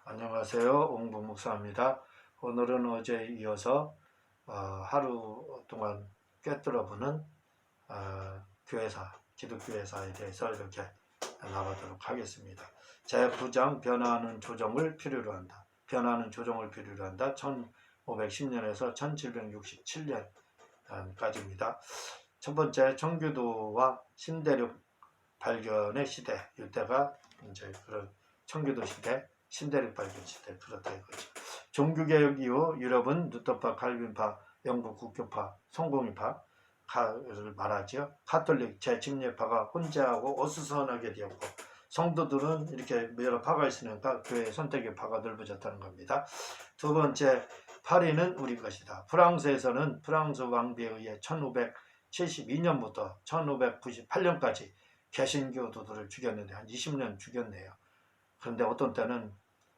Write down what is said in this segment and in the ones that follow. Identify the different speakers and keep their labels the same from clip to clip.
Speaker 1: 안녕하세요. 옹부 목사입니다. 오늘은 어제에 이어서 하루 동안 꿰뚫어보는 교회사, 기독교회사에 대해서 이렇게 나가도록 하겠습니다. 제9장 변화하는 조정을 필요로 한다. 변화하는 조정을 필요로 한다. 1510년에서 1767년까지입니다. 첫 번째, 청교도와 신대륙 발견의 시대, 이때가 이제 그런 청교도 시대, 신대륙 발견 시대, 그렇다 이거죠. 종교개혁 이후 유럽은 루터파, 칼빈파, 영국 국교파, 성공회파를 말하죠. 카톨릭, 재침례파가 혼재하고 어수선하게 되었고, 성도들은 이렇게 여러 파가 있으니까 교회의 선택의 파가 넓어졌다는 겁니다. 두 번째, 파리는 우리 것이다. 프랑스에서는 프랑스 왕비에 의해 1572년부터 1598년까지 개신교도들을 죽였는데 한 20년 죽였네요. 그런데 어떤 때는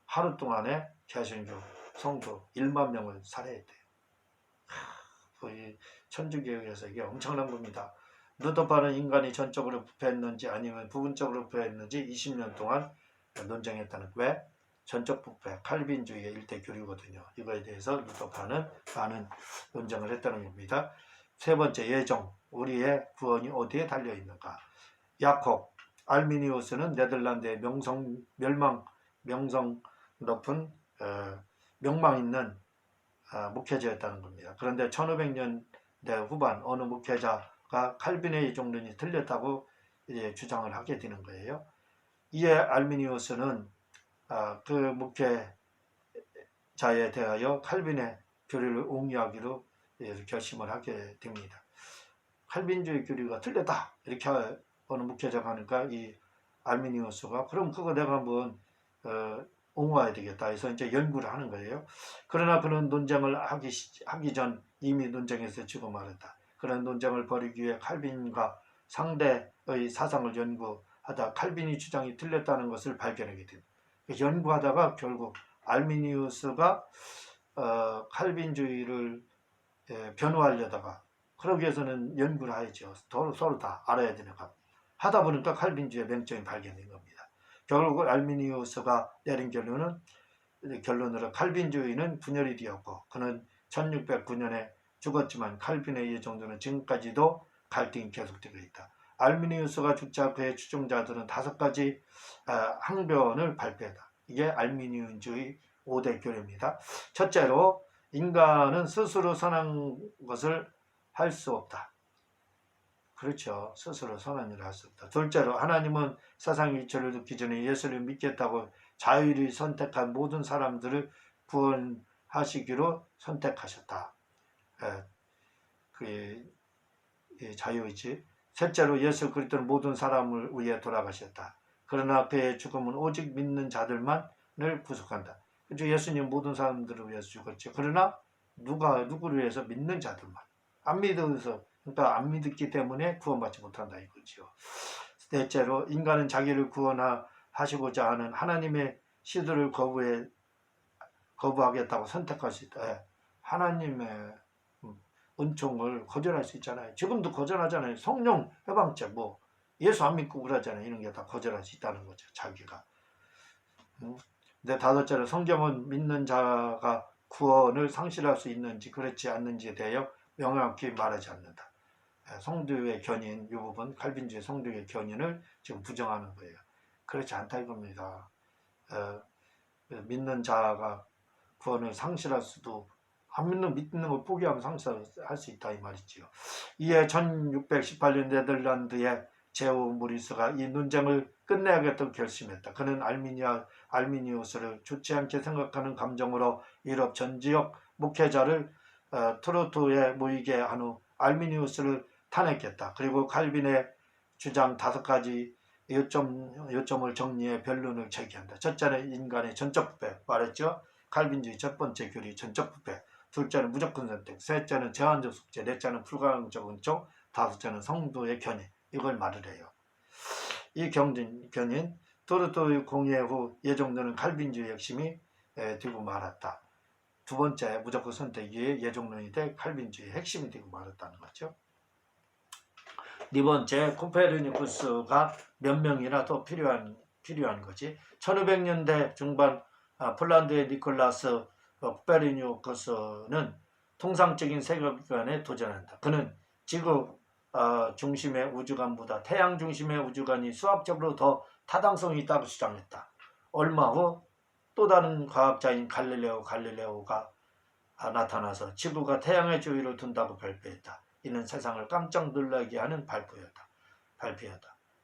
Speaker 1: 하루 동안에 개신교 성도 1만 명을 살해했대요. 거의 천주교에서 이게 엄청난 겁니다. 루터파는 인간이 전적으로 부패했는지 아니면 부분적으로 부패했는지 20년 동안 논쟁했다는. 왜? 전적 부패, 칼빈주의의 일대 교류거든요. 이거에 대해서 루터파는 많은 논쟁을 했다는 겁니다. 세 번째, 예정. 우리의 구원이 어디에 달려있는가. 야콥, 알미니우스는 네덜란드의 명성 높은 명망 있는 목회자였다는 겁니다. 그런데 1500년대 후반 어느 목회자가 칼빈의 종론이 틀렸다고 이제 주장을 하게 되는 거예요. 이에 알미니우스는 그 목회자에 대하여 칼빈의 교리를 옹이하기로 결심을 하게 됩니다. 칼빈주의 교리가 틀렸다 이렇게 어느 목회자가 하니까 이 알미니우스가 그럼 그거 내가 한번 옹호해야 되겠다 해서 이제 연구를 하는 거예요. 그러나 그런 논쟁을 하기 전 이미 논쟁에서 죽어 말았다. 그런 논쟁을 벌이기 위해 칼빈과 상대의 사상을 연구하다 칼빈이 주장이 틀렸다는 것을 발견하게 됩니다. 연구하다가 결국 알미니우스가 칼빈주의를 변호하려다가 그러기 위해서는 연구를 해야죠. 서로 다 알아야 되는 것. 하다 보니까 칼빈주의 맹점이 발견된 겁니다. 결국 알미니우스가 내린 결론으로 칼빈주의는 분열이 되었고 그는 1609년에 죽었지만 칼빈에 의해 정도는 지금까지도 갈등이 계속되고 있다. 알미니우스가 죽자 그의 추종자들은 5가지 항변을 발표했다. 이게 알미니언주의 5대 교리입니다. 첫째로 인간은 스스로 선한 것을 할 수 없다. 그렇죠. 스스로 선한 일을 할 수 없다. 둘째로 하나님은 세상 일처를 듣기 전에 예수를 믿겠다고 자유를 선택한 모든 사람들을 구원하시기로 선택하셨다. 그 자유의지. 셋째로 예수 그리스도는 모든 사람을 위해 돌아가셨다. 그러나 그의 죽음은 오직 믿는 자들만을 구속한다. 그렇죠. 예수님 모든 사람들을 위해서 죽었죠. 그러나 누구를 위해서? 믿는 자들만. 안 믿어서, 그러니까 안 믿었기 때문에 구원받지 못한다 이거죠. 넷째로 인간은 자기를 구원하시고자 하는 하나님의 시도를 거부하겠다고 선택할 수 있다. 하나님의 은총을 거절할 수 있잖아요. 지금도 거절하잖아요. 성령 해방죄 예수 안 믿고 그러잖아요. 이런 게 다 거절할 수 있다는 거죠. 자기가. 근데 다섯째로 성경은 믿는 자가 구원을 상실할 수 있는지 그렇지 않는지에 대하여 명확히 말하지 않는다. 성도의 견인, 이 부분 칼빈주의 성도의 견인을 지금 부정하는 거예요. 그렇지 않다 이겁니다. 믿는 자가 구원을 상실할 수도 안 믿는 걸 포기하면 상실할 수 있다 이 말이지요. 이에 1618년 네덜란드의 제오 무리스가 이 논쟁을 끝내야겠다고 결심했다. 그는 알미니우스를 좋지 않게 생각하는 감정으로 유럽 전 지역 목회자를 트로트에 모이게 한 후 알미니우스를 탄핵했다. 그리고 칼빈의 주장 5가지 요점을 정리해 변론을 제기한다. 첫째는 인간의 전적 부패 말했죠. 칼빈주의 첫 번째 교리 전적 부패. 둘째는 무조건 선택. 셋째는 제한적 숙제. 넷째는 불가항적 은총. 다섯째는 성도의 견인. 이걸 말을 해요. 이 견인 토르토의 공예 후 예정론은 칼빈주의 핵심이 되고 말았다. 두 번째 무조건 선택이 예정론이 돼 칼빈주의 핵심이 되고 말았다는 거죠. 네 번째 코페르니쿠스가 몇 명이나 더 필요한 거지. 1500년대 중반 폴란드의 니콜라스 코페르니쿠스는 통상적인 세계관에 도전한다. 그는 지구 중심의 우주관보다 태양 중심의 우주관이 수학적으로 더 타당성이 있다고 주장했다. 얼마 후 또 다른 과학자인 갈릴레오가 나타나서 지구가 태양의 주위를 둔다고 발표했다. 이는 세상을 깜짝 놀라게 하는 발표였다.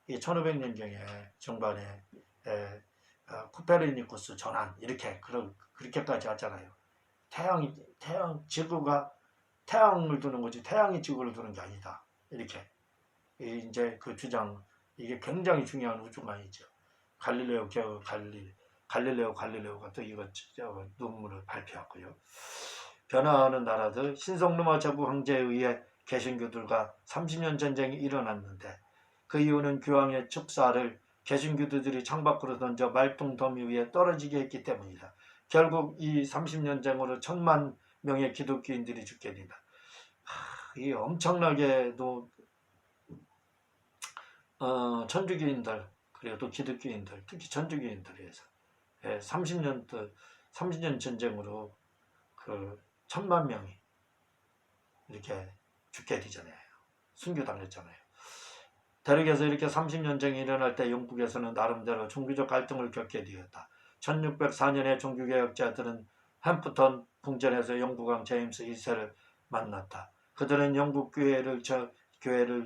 Speaker 1: 이 1500년경에 중반에 코페르니쿠스 전환 그렇게까지 하잖아요. 지구가 태양을 두는 거지 태양이 지구를 두는 게 아니다. 이렇게 이제 그 주장 이게 굉장히 중요한 우주관이죠. 갈릴레오가 또 이것 논문을 발표했고요. 변화하는 나라들 신성로마 제국 황제에 의해 개신교들과 30년 전쟁이 일어났는데 그 이유는 교황의 축사를 개신교들이 창밖으로 던져 말똥 더미 위에 떨어지게 했기 때문이다. 결국 이 30년 전쟁으로 1000만 명의 기독교인들이 죽게 된다. 이 엄청나게도 천주교인들 그리고 또 기독교인들 특히 천주교인들에서 30년 전쟁으로 그 1000만 명이 이렇게 죽게 되잖아요. 순교당했잖아요. 대륙에서 이렇게 30년 전쟁이 일어날 때 영국에서는 나름대로 종교적 갈등을 겪게 되었다. 1604년에 종교개혁자들은 햄프턴 궁전에서 영국 왕 제임스 1세를 만났다. 그들은 영국 교회를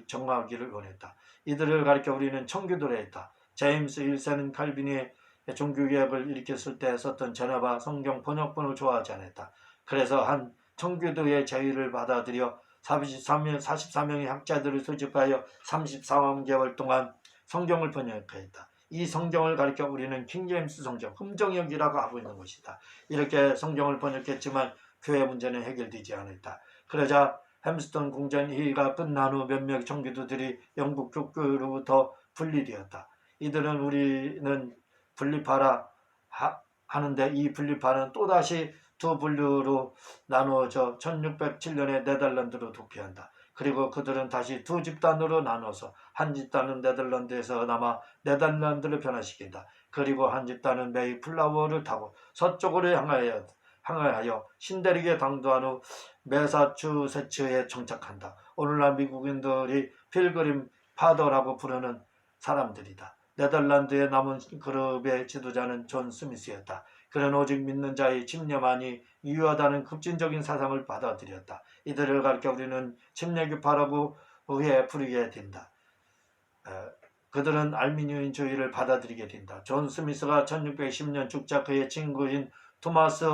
Speaker 1: 정화하기를 원했다. 이들을 가리켜 우리는 청교도라 했다. 제임스 1세는 칼빈의 종교개혁을 일으켰을 때 썼던 제네바 성경 번역본을 좋아하지 않았다. 그래서 한 청교도의 제의를 받아들여 44명의 학자들을 소집하여 34만 개월 동안 성경을 번역했다. 이 성경을 가리켜 우리는 킹제임스 성경, 흠정역이라고 하고 있는 것이다. 이렇게 성경을 번역했지만 교회 문제는 해결되지 않았다. 그러자 햄스턴 궁전 회의가 끝난 후 몇몇 청교도들이 영국 교교로부터 분리되었다. 이들은 우리는 분립하라 하는데 이 분립하는 또다시 두 분류로 나누어져 1607년에 네덜란드로 도피한다. 그리고 그들은 다시 두 집단으로 나눠서 한 집단은 네덜란드에서 남아 네덜란드를 변화시킨다. 그리고 한 집단은 메이플라워를 타고 서쪽으로 향하여 신대륙에 당도한 후 매사추세츠에 정착한다. 오늘날 미국인들이 필그림 파더라고 부르는 사람들이다. 네덜란드의 남은 그룹의 지도자는 존 스미스였다. 그는 오직 믿는 자의 침례만이 유효하다는 급진적인 사상을 받아들였다. 이들을 가리켜 우리는 침례교파라고 후에 부르게 된다. 그들은 알미니언주의를 받아들이게 된다. 존 스미스가 1610년 죽자 그의 친구인 토마스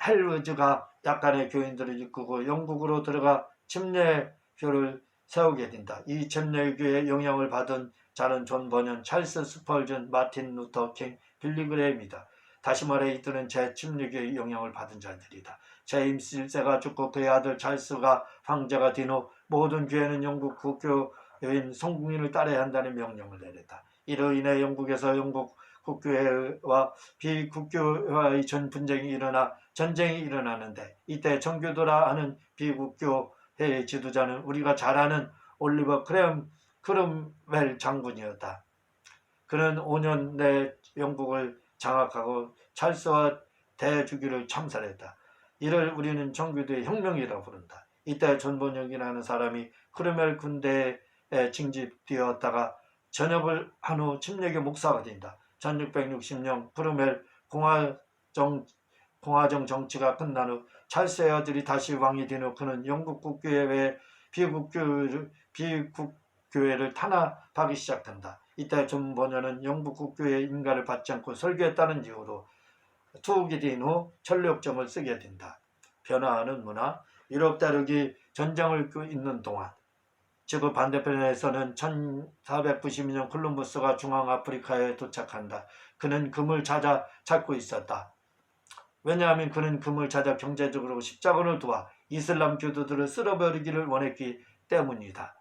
Speaker 1: 헬르즈가 약간의 교인들을 이끌고 영국으로 들어가 침례교를 세우게 된다. 이 침례교의 영향을 받은 자는 존 버년, 찰스 스펄전, 마틴 루터 킹, 빌리 그레임이다. 다시 말해 이들은 재침례교의 영향을 받은 자들이다. 제임스 1세가 죽고 그의 아들 찰스가 황제가 된 후 모든 교회는 영국 국교인 성국인을 따라야 한다는 명령을 내렸다. 이로 인해 영국에서 영국 국교회와 비국교회와의 전쟁이 일어나는데 이때 청교도라 하는 비국교회의 지도자는 우리가 잘 아는 올리버 크롬웰 장군이었다. 그는 5년 내 영국을 장악하고 찰스와 대주기를 참살했다. 이를 우리는 청교도의 혁명이라고 부른다. 이때 존 번역이라는 사람이 크롬웰 군대에 징집되었다가 전역을 한 후 침례교 목사가 된다. 1660년 크롬웰 공화정 정치가 끝난 후 찰스의 아들이 다시 왕이 된 후 그는 영국 국교회 외에 비국교회를 탄압하기 시작한다. 이때 존 번연은 영국 국교회의 인가를 받지 않고 설교했다는 이유로 투옥이 된 후 전력점을 쓰게 된다. 변화하는 문화. 유럽 대륙이 전쟁을 잇는 동안 지구 반대편에서는 1492년 콜럼버스가 중앙아프리카에 도착한다. 그는 금을 찾고 있었다. 왜냐하면 그는 금을 찾아 경제적으로 십자군을 도와 이슬람 교도들을 쓸어버리기를 원했기 때문이다.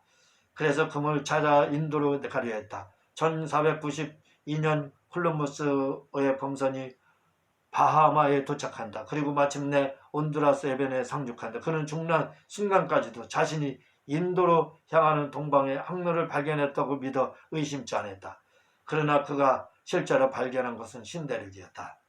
Speaker 1: 그래서 금을 찾아 인도로 가려 했다. 1492년 콜럼버스의 pom선이 바하마에 도착한다. 그리고 마침내 온두라스 해변에 상륙한다. 그는 죽는 순간까지도 자신이 인도로 향하는 동방의 항로를 발견했다고 믿어 의심치 않았다. 그러나 그가 실제로 발견한 것은 신대륙이었다.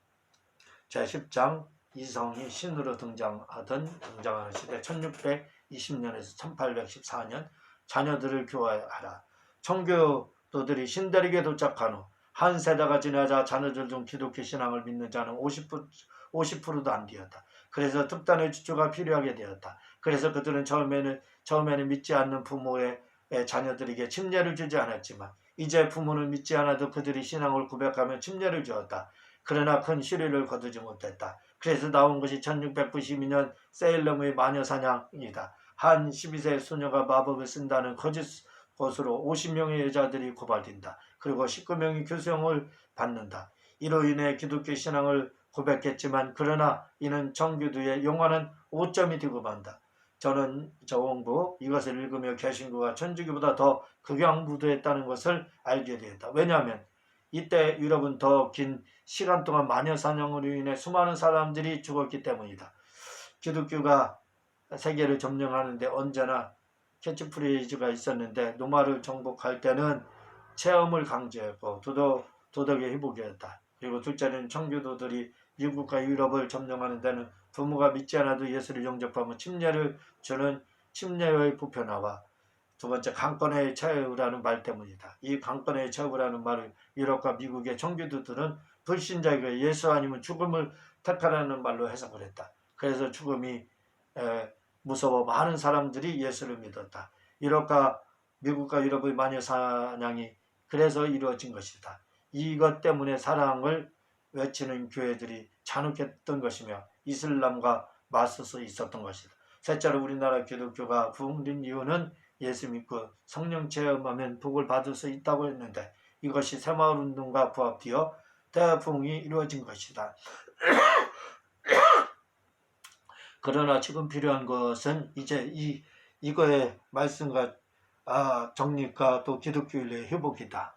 Speaker 1: 제10장 이성이 신으로 등장하는 시대 1620년에서 1814년 자녀들을 교화하라. 청교도들이 신대륙에 도착한 후 한 세대가 지나자 자녀들 중 기독교 신앙을 믿는 자는 50%도 안 되었다. 그래서 특단의 주주가 필요하게 되었다. 그래서 그들은 처음에는 믿지 않는 부모의 자녀들에게 침례를 주지 않았지만 이제 부모는 믿지 않아도 그들이 신앙을 고백하며 침례를 주었다. 그러나 큰 시류를 거두지 못했다. 그래서 나온 것이 1692년 세일럼의 마녀사냥이다. 한 12세 소녀가 마법을 쓴다는 거짓 것으로 50명의 여자들이 고발된다. 그리고 19명이 교수형을 받는다. 이로 인해 기독교 신앙을 고백했지만 그러나 이는 청교도의 영원한 오점이 되고 만다. 저는 저홍부 이것을 읽으며 개신교가 천주교보다 더 극양무도했다는 것을 알게 되었다. 왜냐하면 이때 유럽은 더 긴 시간 동안 마녀사냥으로 인해 수많은 사람들이 죽었기 때문이다. 기독교가 세계를 점령하는데 언제나 캐치프레이즈가 있었는데 노마를 정복할 때는 체험을 강조했고 도덕의 회복이었다. 그리고 둘째는 청교도들이 미국과 유럽을 점령하는 데는 부모가 믿지 않아도 예수를 영접하면 침례를 주는 침례의 보편화와 두 번째 강권의 최후라는 말 때문이다. 이 강권의 최후라는 말을 유럽과 미국의 청교도들은 불신자에게 예수 아니면 죽음을 택하라는 말로 해석을 했다. 그래서 죽음이 무서워 많은 사람들이 예수를 믿었다. 미국과 유럽의 마녀사냥이 그래서 이루어진 것이다. 이것 때문에 사랑을 외치는 교회들이 잔혹했던 것이며 이슬람과 맞설 수 있었던 것이다. 셋째로 우리나라 기독교가 부흥된 이유는 예수 믿고 성령 체험하면 복을 받을 수 있다고 했는데 이것이 새마을운동과 부합되어 대부흥이 이루어진 것이다. 그러나 지금 필요한 것은 이제 이거의 말씀과 정립과 또 기독교인의 회복이다.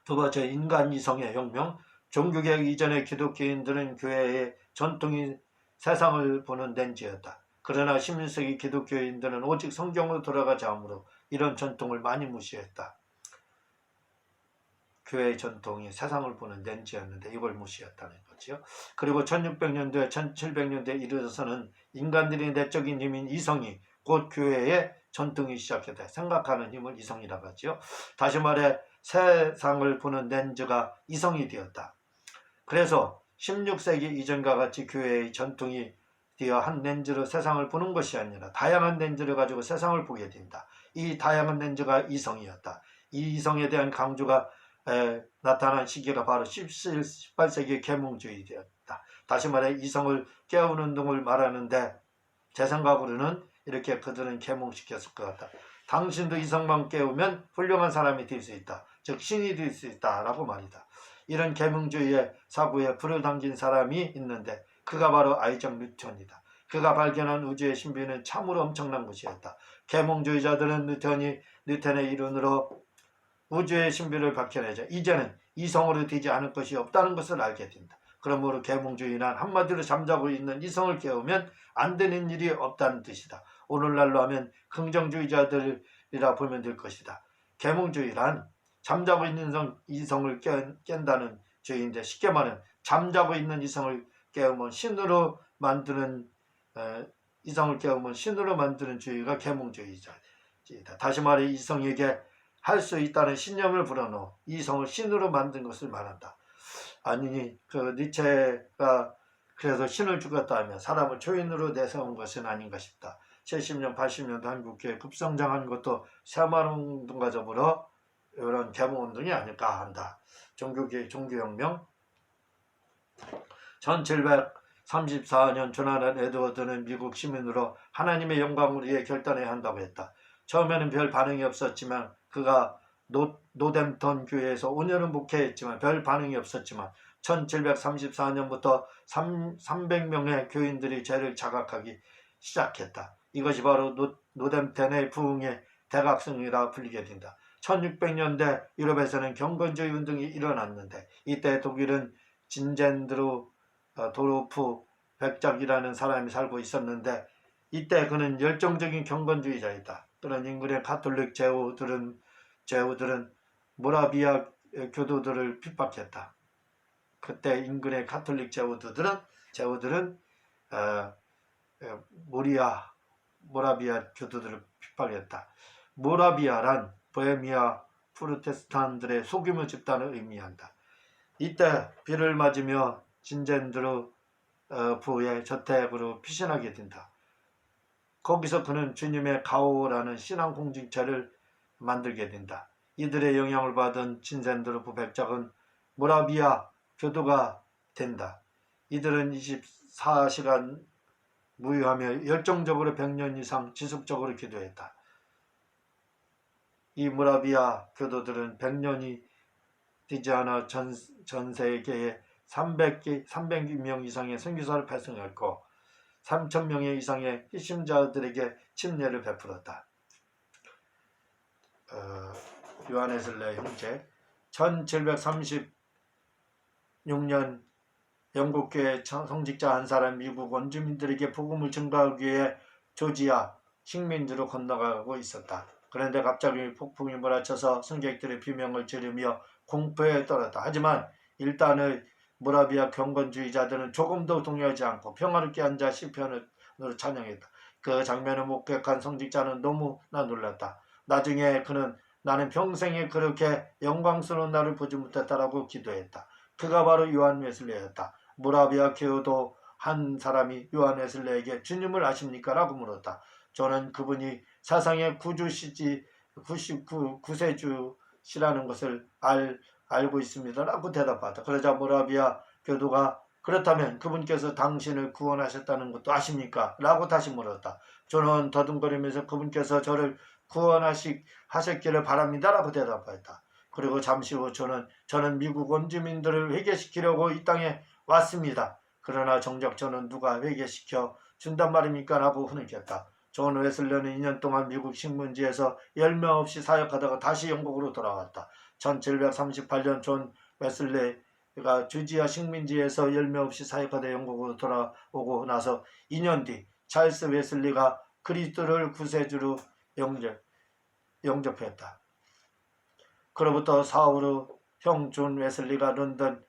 Speaker 1: 두 번째, 인간 이성의 혁명. 종교개혁 이전의 기독교인들은 교회의 전통이 세상을 보는 렌즈였다. 그러나 16세기 기독교인들은 오직 성경으로 돌아가자 하므로 이런 전통을 많이 무시했다. 교회의 전통이 세상을 보는 렌즈였는데 이걸 무시했다는 거죠. 그리고 1600년대, 1700년대에 이르러서는 인간들의 내적인 힘인 이성이 곧 교회의 전통이 시작했다. 생각하는 힘을 이성이라고 하죠. 다시 말해 세상을 보는 렌즈가 이성이 되었다. 그래서 16세기 이전과 같이 교회의 전통이 되어 한 렌즈로 세상을 보는 것이 아니라 다양한 렌즈를 가지고 세상을 보게 된다. 이 다양한 렌즈가 이성이었다. 이 이성에 대한 강조가 나타난 시기가 바로 18세기 계몽주의였다. 다시 말해 이성을 깨우는 운동을 말하는데 제 생각으로는 이렇게 그들은 계몽시켰을 것 같다. 당신도 이성만 깨우면 훌륭한 사람이 될 수 있다. 즉 신이 될 수 있다라고 말이다. 이런 계몽주의의 사고에 불을 당긴 사람이 있는데 그가 바로 아이작 뉴턴이다. 그가 발견한 우주의 신비는 참으로 엄청난 것이었다. 계몽주의자들은 뉴턴의 이론으로 우주의 신비를 밝혀내자 이제는 이성으로 되지 않을 것이 없다는 것을 알게 된다. 그러므로 계몽주의는 한마디로 잠자고 있는 이성을 깨우면 안 되는 일이 없다는 뜻이다. 오늘날로 하면 긍정주의자들이라 보면 될 것이다. 계몽주의란 잠자고 있는 이성을 깬다는 주의인데 쉽게 말하면 잠자고 있는 이성을 깨우면 신으로 만드는 주의가 계몽주의다. 다시 말해 이성에게 할 수 있다는 신념을 불어넣어 이성을 신으로 만든 것을 말한다. 아니 니체가 그래서 신을 죽였다 하며 사람을 초인으로 내세운 것은 아닌가 싶다. 70년 80년대 한국교회 급성장한 것도 새마을운동과 더불어 이런 계몽운동이 아닐까 한다. 종교혁명 1734년 조나단 에드워드는 미국 시민으로 하나님의 영광을 위해 결단해야 한다고 했다. 처음에는 별 반응이 없었지만 그가 노댐턴 교회에서 5년은 목회했지만 별 반응이 없었지만 1734년부터 300명의 교인들이 죄를 자각하기 시작했다. 이것이 바로 노댐턴의 부흥의 대각성이라 불리게 된다. 1600년대 유럽에서는 경건주의 운동이 일어났는데 이때 독일은 진젠드루 도르프 백작이라는 사람이 살고 있었는데 이때 그는 열정적인 경건주의자이다. 그런 인근의 가톨릭 제후들은 모라비아 교도들을 핍박했다. 그때 인근의 가톨릭 제후들은 모라비아 교도들을 핍박했다. 모라비아란 보헤미아 프로테스탄들의 소규모 집단을 의미한다. 이때 비를 맞으며 진젠드루 부의 저택으로 피신하게 된다. 거기서 그는 주님의 가오라는 신앙 공동체를 만들게 된다. 이들의 영향을 받은 진젠드루 부 백작은 모라비아 교도가 된다. 이들은 24시간 무휴하며 열정적으로 100년 이상 지속적으로 기도했다. 이 모라비아 교도들은 100년이 되지 않아 전 세계에 300명 이상의 선교사를 발송했고 3,000명 이상의 희심자들에게 침례를 베풀었다. 요한웨슬레 형제 1736년 영국교회 성직자 한 사람 미국 원주민들에게 복음을 증거하기 위해 조지아 식민지로 건너가고 있었다. 그런데 갑자기 폭풍이 몰아쳐서 승객들의 비명을 지르며 공포에 떨었다. 하지만 일단의 모라비아 경건주의자들은 조금도 동요하지 않고 평화롭게 앉아 시편으로 찬양했다. 그 장면을 목격한 성직자는 너무나 놀랐다. 나중에 그는 나는 평생에 그렇게 영광스러운 날을 보지 못했다라고 기도했다. 그가 바로 요한 웨슬레였다. 모라비아 교도 한 사람이 요한 웨슬레에게 주님을 아십니까? 라고 물었다. 저는 그분이 세상의 구세주시라는 것을 알고 있습니다. 라고 대답하다. 그러자 모라비아 교도가 그렇다면 그분께서 당신을 구원하셨다는 것도 아십니까? 라고 다시 물었다. 저는 더듬거리면서 그분께서 저를 구원하셨기를 바랍니다. 라고 대답했다. 그리고 잠시 후 저는 미국 원주민들을 회개시키려고 이 땅에 왔습니다. 그러나 정작 저는 누가 회개시켜 준단 말입니까? 라고 후느꼈다. 존 웨슬레는 2년 동안 미국 식민지에서 열매 없이 사역하다가 다시 영국으로 돌아왔다. 1738년 존 웨슬레가 조지아 식민지에서 열매 없이 사역하다 영국으로 돌아오고 나서 2년 뒤 찰스 웨슬리가 그리스도를 구세주로 영접했다. 그로부터 사흘 후 형 존 웨슬리가 런던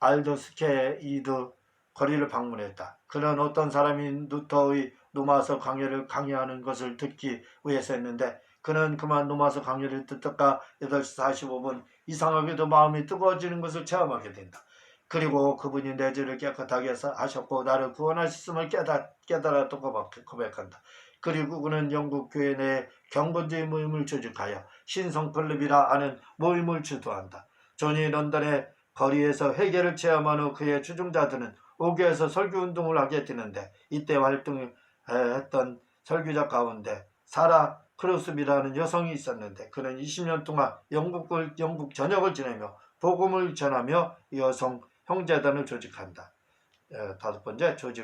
Speaker 1: 알더스케이드 거리를 방문했다. 그는 어떤 사람이 루터의 노마서 강해를 강의하는 것을 듣기 위해서 했는데 그는 그만 노마서 강의를 듣다가 8시 45분 이상하게도 마음이 뜨거워지는 것을 체험하게 된다. 그리고 그분이 내 죄를 깨끗하게 하셨고 나를 구원하셨음을 깨달았다고 고백한다. 그리고 그는 영국 교회 내 경건주의 모임을 조직하여 신성클럽이라 하는 모임을 주도한다. 존이 런던의 거리에서 회개를 체험한 후 그의 추종자들은 오교에서 설교운동을 하게 되는데 이때 활동했던 설교자 가운데 사라 크로스비라는 여성이 있었는데 그는 20년 동안 영국 전역을 지내며 복음을 전하며 여성 형제단을 조직한다. 5번째 조지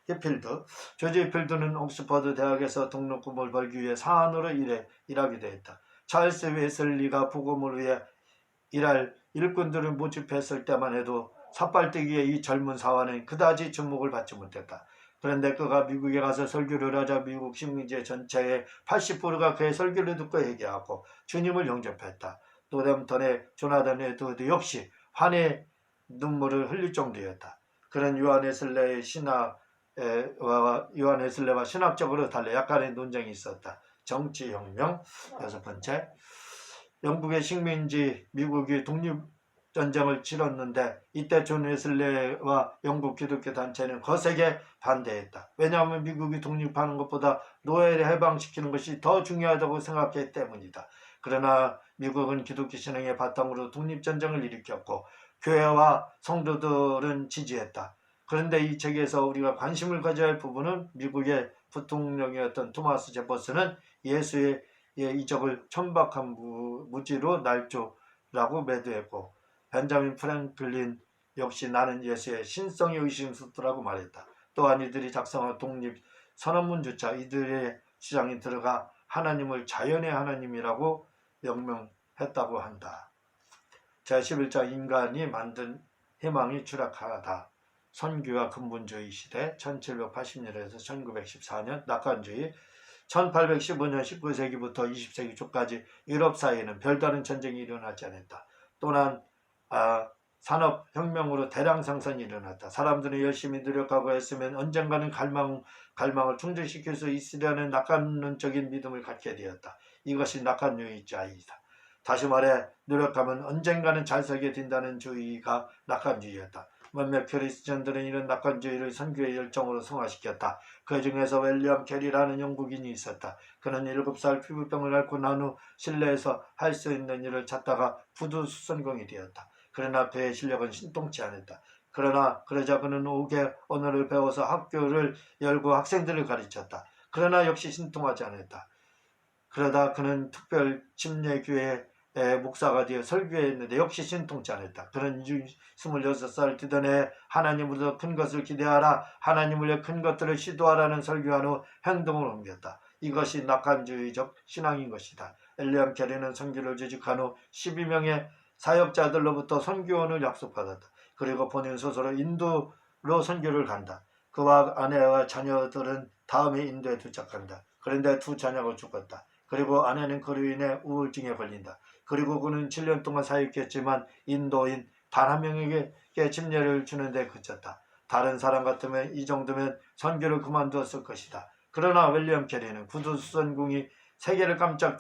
Speaker 1: 히필드. 조지 히필드는 옥스퍼드 대학에서 등록금을 벌기 위해 사안으로 일하게 되었다. 찰스 웨슬리가 복음을 위해 일할 일꾼들을 모집했을 때만 해도 삿발뜨기에 이 젊은 사원은 그다지 주목을 받지 못했다. 그런데 그가 미국에 가서 설교를 하자 미국 식민지 전체의 80%가 그의 설교를 듣고 회개하고 주님을 영접했다. 노담턴의 조나단 에드워드 역시 환의 눈물을 흘릴 정도였다. 그는 요한 웨슬레와 신학적으로 달리 약간의 논쟁이 있었다. 정치혁명. 6번째, 영국의 식민지 미국이 독립전쟁을 치렀는데 이때 존 웨슬레와 영국 기독교 단체는 거세게 반대했다. 왜냐하면 미국이 독립하는 것보다 노예를 해방시키는 것이 더 중요하다고 생각했기 때문이다. 그러나 미국은 기독교 신앙의 바탕으로 독립전쟁을 일으켰고 교회와 성도들은 지지했다. 그런데 이 책에서 우리가 관심을 가져야 할 부분은 미국의 부통령이었던 토마스 제퍼슨은 예수의 이적을 천박한 무지로 날조라고 매도했고 벤자민 프랭클린 역시 나는 예수의 신성이 의심스럽다고 말했다. 또한 이들이 작성한 독립 선언문조차 이들의 주장이 들어가 하나님을 자연의 하나님이라고 명명했다고 한다. 제11장 인간이 만든 희망이 추락하다. 선교와 근본주의 시대 1780년에서 1914년 낙관주의 1815년 19세기부터 20세기 초까지 유럽 사이에는 별다른 전쟁이 일어나지 않았다. 또한 산업혁명으로 대량 생산이 일어났다. 사람들은 열심히 노력하고 했으면 언젠가는 갈망을 충족시킬 수 있으려는 낙관론적인 믿음을 갖게 되었다. 이것이 낙관주의자이다. 다시 말해 노력하면 언젠가는 잘 살게 된다는 주의가 낙관주의였다. 몇몇 크리스천들은 이런 낙관주의를 선교의 열정으로 승화시켰다. 그 중에서 윌리엄 캐리라는 영국인이 있었다. 그는 7살 피부병을 앓고 난 후 실내에서 할 수 있는 일을 찾다가 부두수선공이 되었다. 그러나 그의 실력은 신통치 않았다. 그러자 그는 5개 언어를 배워서 학교를 열고 학생들을 가르쳤다. 그러나 역시 신통하지 않았다. 그러다 그는 특별 침례교회 목사가 되어 설교했는데 역시 신통치 않았다. 그는 26살 되던 해 하나님으로부터 큰 것을 기대하라, 하나님을 위해 큰 것들을 시도하라는 설교한 후 행동을 옮겼다. 이것이 낙관주의적 신앙인 것이다. 윌리엄 캐리는 선교를 조직한 후 12명의 사역자들로부터 선교원을 약속받았다. 그리고 본인 스스로 인도로 선교를 간다. 그와 아내와 자녀들은 다음에 인도에 도착한다. 그런데 2 자녀가 죽었다. 그리고 아내는 그로 인해 우울증에 걸린다. 그리고 그는 7년 동안 사역했지만 인도인 단 한 명에게 침례를 주는데 그쳤다. 다른 사람 같으면 이 정도면 선교를 그만두었을 것이다. 그러나 윌리엄 캐리는 구두수선궁이 세계를 깜짝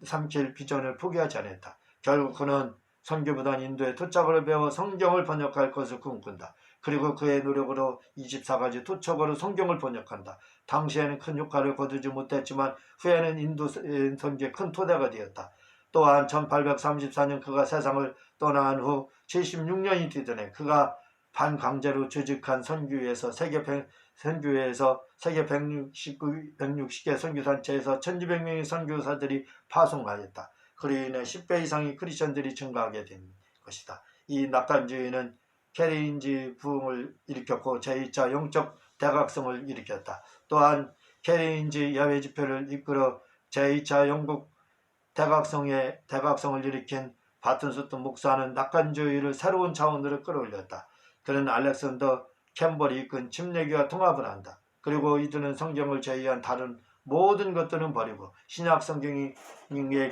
Speaker 1: 삼킬 비전을 포기하지 않았다. 결국 그는 선교보단 인도에 토착어를 배워 성경을 번역할 것을 꿈꾼다. 그리고 그의 노력으로 24가지 토착어로 성경을 번역한다. 당시에는 큰 효과를 거두지 못했지만 후에는 인도 선교의 큰 토대가 되었다. 또한 1834년 그가 세상을 떠난 후 76년이 되던 해 그가 반강제로 조직한 선교회에서 세계 160개 선교단체에서 1200명의 선교사들이 파송하였다. 그로 인해 10배 이상의 크리스천들이 증가하게 된 것이다. 이 낙관주의는 캐리인지 부흥을 일으켰고 제2차 영적 대각성을 일으켰다. 또한 캐리인지 야외 집회를 이끌어 제2차 영국 대각성을 일으킨 바튼스턴 목사는 낙관주의를 새로운 차원으로 끌어올렸다. 그는 알렉산더 캠벌이 이끈 침례교와 통합을 한다. 그리고 이들은 성경을 제외한 다른 모든 것들은 버리고 신약 성경의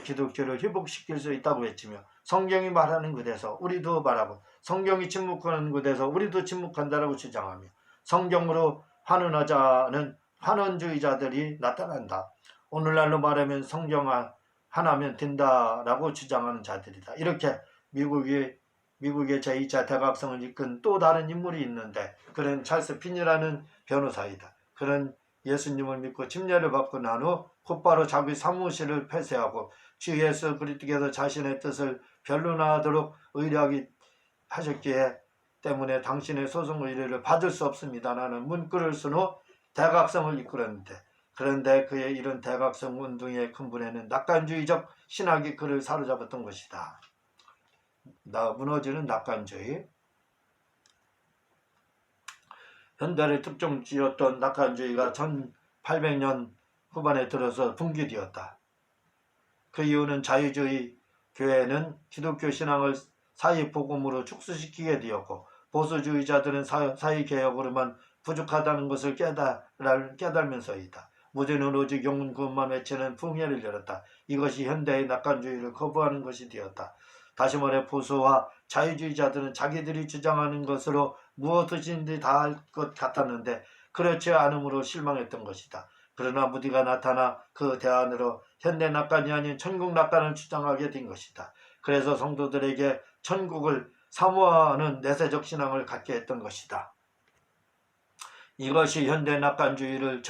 Speaker 1: 기독교를 회복시킬 수 있다고 외치며 성경이 말하는 곳에서 우리도 말하고 성경이 침묵하는 곳에서 우리도 침묵한다라고 주장하며 성경으로 환원하자는 환원주의자들이 나타난다. 오늘날로 말하면 성경 하나면 된다라고 주장하는 자들이다. 이렇게 미국의 제2차 대각성을 이끈 또 다른 인물이 있는데 그는 찰스 핀이라는 변호사이다. 그는 예수님을 믿고 침례를 받고 난 후 곧바로 자기 사무실을 폐쇄하고 주 예수 그리스도께서 자신의 뜻을 변론하도록 의뢰하기 하셨기에 때문에 당신의 소송 의뢰를 받을 수 없습니다라는 문구를 쓴 후 대각성을 이끌었는데 그런데 그의 이런 대각성 운동의 근본에는 낙관주의적 신학이 그를 사로잡았던 것이다. 무너지는 낙관주의. 현대를 특정 지었던 낙관주의가 1800년 후반에 들어서 붕괴되었다. 그 이유는 자유주의 교회는 기독교 신앙을 사회복음으로 축소시키게 되었고 보수주의자들은 사회개혁으로만 부족하다는 것을 깨달으면서이다. 무죄는 오직 영혼 구원만 외치는 풍해를 열었다. 이것이 현대의 낙관주의를 거부하는 것이 되었다. 다시 말해 보수와 자유주의자들은 자기들이 주장하는 것으로 무엇이든지 다 할 것 같았는데 그렇지 않음으로 실망했던 것이다. 그러나 무디가 나타나 그 대안으로 현대 낙관이 아닌 천국 낙관을 주장하게 된 것이다. 그래서 성도들에게 천국을 사모하는 내세적 신앙을 갖게 했던 것이다. 이것이 현대 낙관주의를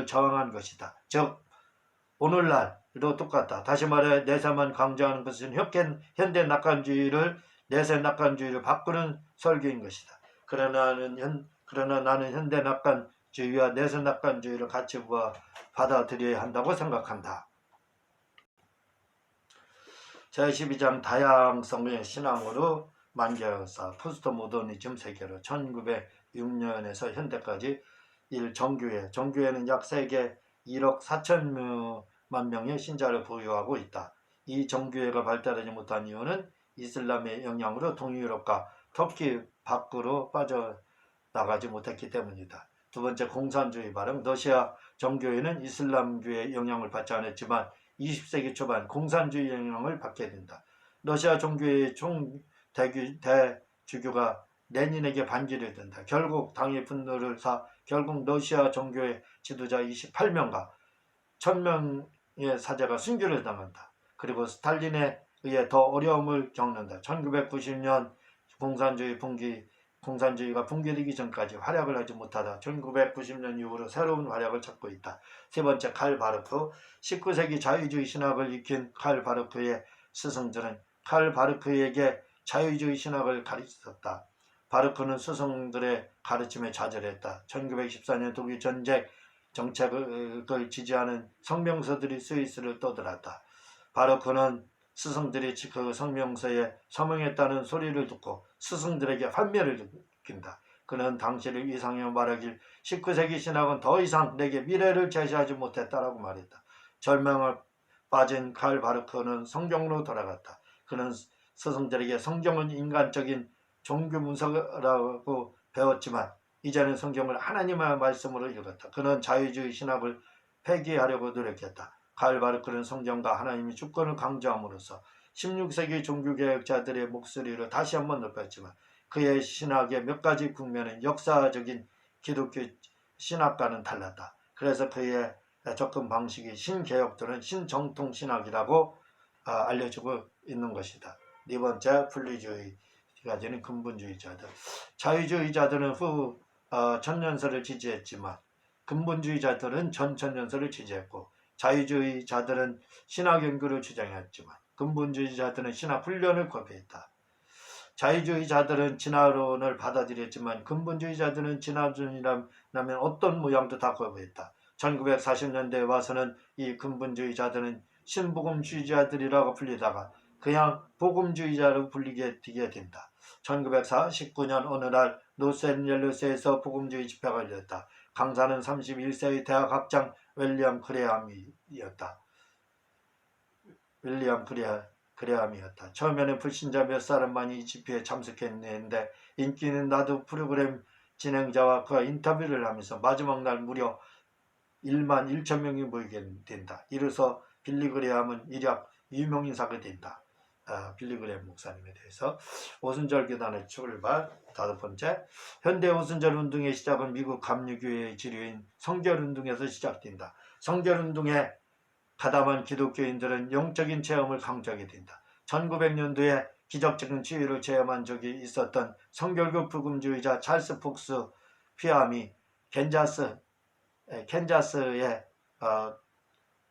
Speaker 1: 저항한 것이다. 즉 오늘날도 똑같다. 다시 말해 내세만 강조하는 것은 현대 낙관주의를 내세 낙관주의를 바꾸는 설교인 것이다. 그러나 나는 현대 낙관주의와 내세 낙관주의를 같이 받아들여야 한다고 생각한다. 제12장 다양성의 신앙으로 만개역사 포스트 모더니즘 세계로 1906년에서 현대까지 정교회는 약 세계 1억 4천만 명의 신자를 보유하고 있다. 이 정교회가 발달하지 못한 이유는 이슬람의 영향으로 동유럽과 터키 밖으로 빠져나가지 못했기 때문이다. 두 번째, 공산주의 발흥. 러시아 정교회는 이슬람교의 영향을 받지 않았지만 20세기 초반 공산주의 영향을 받게 된다. 러시아 종교의 대주교가 레닌에게 반기를 든다. 결국 당의 분노를 사 결국 러시아 종교의 지도자 28명과 1000명의 사제가 순교를 당한다. 그리고 스탈린에 의해 더 어려움을 겪는다. 1990년 공산주의가 붕괴되기 전까지 활약을 하지 못하다 1990년 이후로 새로운 활약을 찾고 있다. 세 번째, 칼 바르크. 19세기 자유주의 신학을 익힌 칼 바르크의 스승들은 칼 바르크에게 자유주의 신학을 가르쳤다. 바르크는 스승들의 가르침에 좌절했다. 1914년 독일 전쟁 정책을 지지하는 성명서들이 스위스를 떠들었다. 바르크는 스승들이 그 성명서에 서명했다는 소리를 듣고 스승들에게 환멸을 느낀다. 그는 당시를 이상해 말하길 19세기 신학은 더 이상 내게 미래를 제시하지 못했다라고 말했다. 절망에 빠진 칼 바르크는 성경으로 돌아갔다. 그는 스승들에게 성경은 인간적인 종교 문서라고 배웠지만 이제는 성경을 하나님의 말씀으로 읽었다. 그는 자유주의 신학을 폐기하려고 노력했다. 칼 바르크는 성경과 하나님의 주권을 강조함으로써 16세기 종교개혁자들의 목소리를 다시 한번 높였지만 그의 신학의 몇 가지 국면은 역사적인 기독교 신학과는 달랐다. 그래서 그의 접근 방식이 신개혁 또는 신정통 신학이라고 알려지고 있는 것이다. 네 번째, 분리주의가 되는 근본주의자들. 자유주의자들은 후 천년설을 지지했지만 근본주의자들은 전천년설을 지지했고 자유주의자들은 신학 연구를 주장했지만 근본주의자들은 신학 훈련을 거부했다. 자유주의자들은 진화론을 받아들였지만 근본주의자들은 진화론이라면 어떤 모양도 다 거부했다. 1940년대에 와서는 이 근본주의자들은 신복음주의자들이라고 불리다가 그냥 복음주의자로 불리게 되게 된다. 1949년 어느 날 로스앤젤레스에서 복음주의 집회가 열렸다. 강사는 31세의 대학 학장 윌리엄 그레함이었다. 처음에는 불신자 몇 사람만이 이 집회에 참석했는데 인기는 나도 프로그램 진행자와 그가 인터뷰를 하면서 마지막 날 무려 1만 1천 명이 모이게 된다. 이로써 빌리 그레함은 일약 유명인사가 된다. 빌리 그레함 목사님에 대해서. 오순절 교단의 출발. 다섯 번째, 현대 오순절 운동의 시작은 미국 감리교회의 지류인 성결운동에서 시작된다. 성결운동에 가담한 기독교인들은 영적인 체험을 강조하게 된다. 1900년도에 기적적인 치유를 체험한 적이 있었던 성결교 복음주의자 찰스 폭스 피암이 캔자스의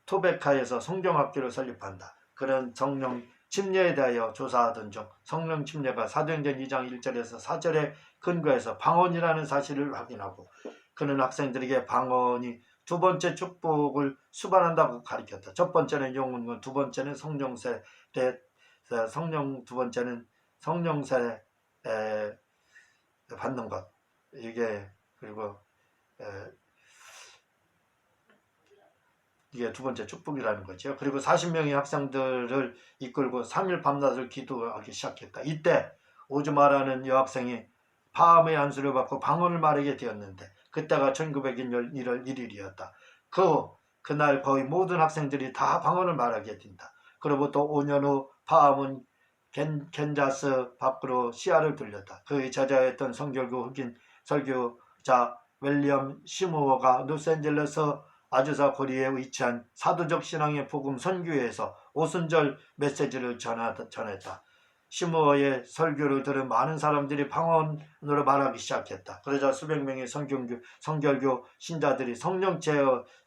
Speaker 1: 토베카에서 성경학교를 설립한다. 그는 성령 침례에 대하여 조사하던 중 성령 침례가 사도행전 2장 1절에서 4절에 근거해서 방언이라는 사실을 확인하고 그는 학생들에게 방언이 두 번째 축복을 수반한다고 가르쳤다. 첫 번째는 영혼군, 두 번째는 성령세, 두 번째는 성령세 받는 것. 이게 두 번째 축복이라는 거죠. 그리고 40명의 학생들을 이끌고 3일 밤낮을 기도하기 시작했다. 이때 오즈마라는 여학생이 파암의 안수를 받고 방언을 말하게 되었는데 그때가 1900년 1월 1일이었다. 그날 거의 모든 학생들이 다 방언을 말하게 된다. 그로부터 5년 후 파암은 캔자스 밖으로 시야를 돌렸다. 그의 제자였던 성결교 흑인 설교자 윌리엄 시무어가 로스앤젤레스 아주사 거리에 위치한 사도적 신앙의 복음 선교회에서 오순절 메시지를 전했다. 시무어의 설교를 들은 많은 사람들이 방언으로 말하기 시작했다. 그러자 수백 명의 성결교 신자들이 성령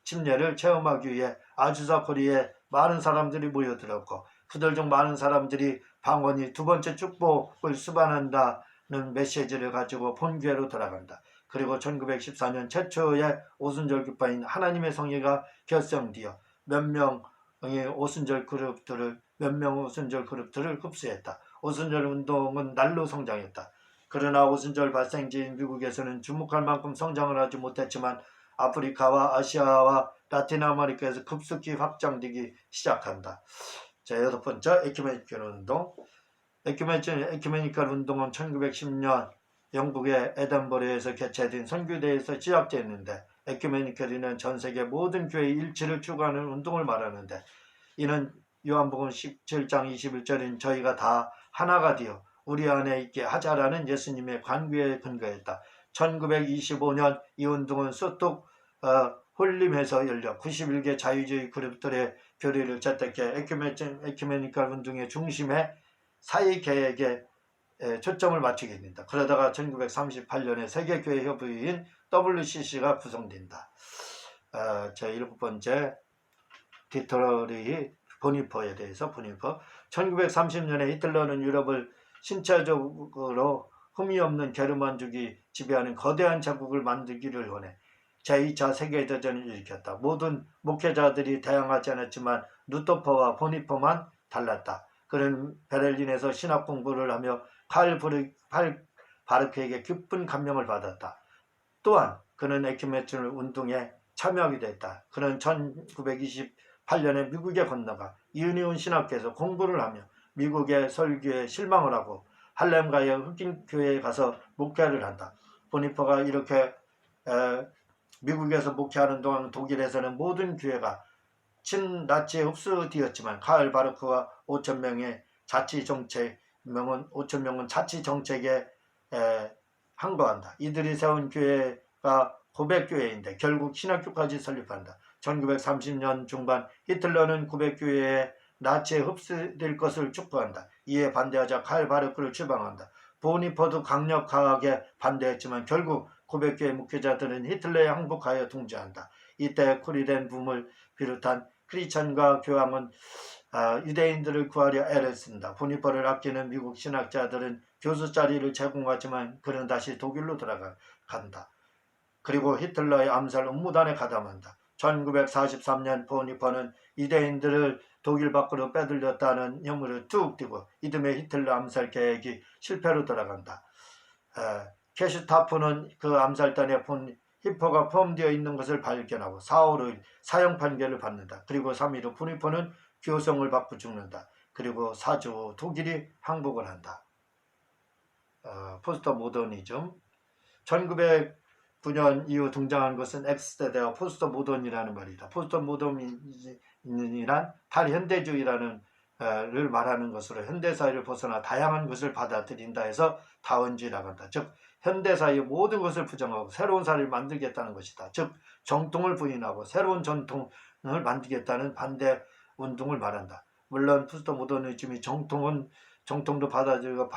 Speaker 1: 침례를 체험하기 위해 아주사 거리에 많은 사람들이 모여들었고 그들 중 많은 사람들이 방언이 두 번째 축복을 수반한다는 메시지를 가지고 본교회로 돌아간다. 그리고 1914년 최초의 오순절 교파인 하나님의 성회가 결성되어 몇 명의 오순절 그룹들을 흡수했다. 오순절 운동은 날로 성장했다. 그러나 오순절 발생지인 미국에서는 주목할 만큼 성장을 하지 못했지만 아프리카와 아시아와 라틴 아메리카에서 급속히 확장되기 시작한다. 자, 여섯 번째, 에큐메니컬 운동. 에큐메니컬 운동은 1910년 영국의 에든버러에서 개최된 선교대회에서 시작됐는데 에큐메니컬이는 전 세계 모든 교회의 일치를 추구하는 운동을 말하는데 이는 요한복음 17장 21절인 저희가 다 하나가 되어 우리 안에 있게 하자라는 예수님의 관계에 근거했다. 1925년 이 운동은 쑥뚝 홀림에서 열려 91개 자유주의 그룹들의 교리를 채택해 에큐메니컬 운동의 중심에 사회계획에 초점을 맞추게 됩니다. 그러다가 1938년에 세계교회협의회인 WCC가 구성된다. 제7번째 디터리 보니퍼에 대해서 보니퍼 1930년에 히틀러는 유럽을 신체적으로 흠이 없는 게르만족이 지배하는 거대한 제국을 만들기를 원해 제2차 세계대전을 일으켰다. 모든 목회자들이 다양하지 않았지만 루터퍼와 보니퍼만 달랐다. 그는 베를린에서 신학 공부를 하며 칼 바르크에게 깊은 감명을 받았다. 또한 그는 에큐메니컬 운동에 참여하게 됐다. 그는 1928년에 미국에 건너가 이은희운 신학교에서 공부를 하며 미국의 설교에 실망을 하고 할렘가의 흑인 교회에 가서 목회를 한다. 보니퍼가 이렇게 미국에서 목회하는 동안 독일에서는 모든 교회가 친나치에 흡수되었지만 카을 바르크와 5,000명의 자치 정책에 항거한다. 이들이 세운 교회가 고백교회인데 결국 신학교까지 설립한다. 1930년 중반 히틀러는 고백교회에 나치에 흡수될 것을 촉구한다. 이에 반대하자 칼 바르크를 추방한다. 보니퍼도 강력하게 반대했지만 결국 고백교회 목회자들은 히틀러에 항복하여 통제한다. 이때 쿠리덴 붐을 비롯한 크리스찬과 교황은 유대인들을 구하려 애를 쓴다. 보니퍼를 아끼는 미국 신학자들은 교수 자리를 제공하지만 그는 다시 독일로 돌아간다. 그리고 히틀러의 암살 음모단에 가담한다. 1943년 보니퍼는 유대인들을 독일 밖으로 빼들렸다는 혐의를 툭 띄고 이듬해 히틀러 암살 계획이 실패로 돌아간다. 게슈타포는 그 암살단에 본 히퍼가 포함되어 있는 것을 발견하고 4월 5일 사형 판결을 받는다. 그리고 3일 후 보니퍼는 교성을 받고 죽는다. 그리고 4주 후 독일이 항복을 한다. 포스터 모더니즘 1909년 이후 등장한 것은 X세대와 포스터 모던이라는 말이다. 포스터 모던이란 탈현대주의라는 를 말하는 것으로 현대사회를 벗어나 다양한 것을 받아들인다 해서 다원주의라고 한다. 즉 현대사회의 모든 것을 부정하고 새로운 사회를 만들겠다는 것이다. 즉 정통을 부인하고 새로운 전통을 만들겠다는 반대 운동을 말한다. 물론 포스트 모더니즘이 정통도 받아들이고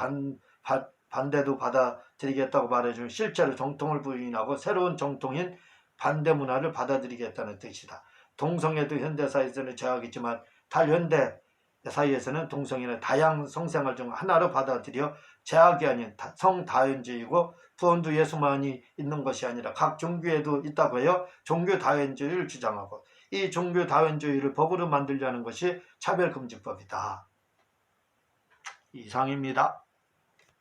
Speaker 1: 반대도 받아들이겠다고 말해주면 실제로 정통을 부인하고 새로운 정통인 반대 문화를 받아들이겠다는 뜻이다. 동성애도 현대사회에서는 제약이지만 탈현대 사이에서는 동성애는 다양 성생활 중 하나로 받아들여 제약이 아닌 성다원주의고 구원도 예수만이 있는 것이 아니라 각 종교에도 있다고 해요. 종교다원주의를 주장하고 이 종교다원주의를 법으로 만들려는 것이 차별금지법이다. 이상입니다.